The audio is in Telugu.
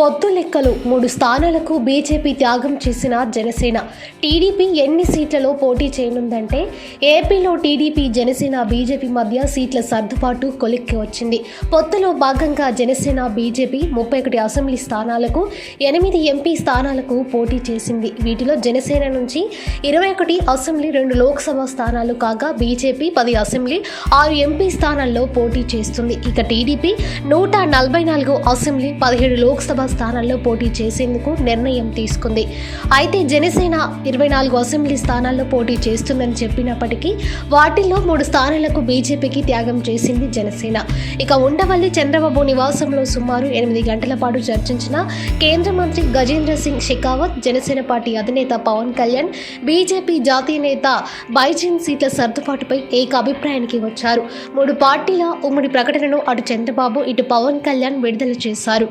పొత్తు లెక్కలు 3 స్థానాలకు బీజేపీ త్యాగం చేసిన జనసేన. టీడీపీ ఎన్ని సీట్లలో పోటీ చేయనుందంటే ఏపీలో టీడీపీ, జనసేన, బీజేపీ మధ్య సీట్ల సర్దుబాటు కొలిక్కి వచ్చింది. పొత్తులో భాగంగా జనసేన, బీజేపీ 31 అసెంబ్లీ స్థానాలకు, 8 ఎంపీ స్థానాలకు పోటీ చేసింది. వీటిలో జనసేన నుంచి 21 అసెంబ్లీ, 2 లోక్సభ స్థానాలు కాగా బీజేపీ 10 అసెంబ్లీ, 6 ఎంపీ స్థానాల్లో పోటీ చేస్తుంది. ఇక టీడీపీ 144 అసెంబ్లీ, 17 లోక్సభ స్థానాల్లో పోటీ చేసేందుకు నిర్ణయం తీసుకుంది. అయితే జనసేన 24 అసెంబ్లీ స్థానాల్లో పోటీ చేస్తుందని చెప్పినప్పటికీ వాటిల్లో 3 స్థానాలకు బీజేపీకి త్యాగం చేసింది జనసేన. ఇక ఉండవల్లి చంద్రబాబు నివాసంలో సుమారు 8 గంటల పాటు చర్చించిన కేంద్ర మంత్రి గజేంద్ర సింగ్ షెకావత్, జనసేన పార్టీ అధినేత పవన్ కళ్యాణ్, బీజేపీ జాతీయ నేత బైజెన్ సీట్ల సర్దుబాటుపై ఏకాభిప్రాయానికి వచ్చారు. 3 పార్టీల ఉమ్మడి ప్రకటనను అటు చంద్రబాబు, ఇటు పవన్ కళ్యాణ్ విడుదల చేశారు.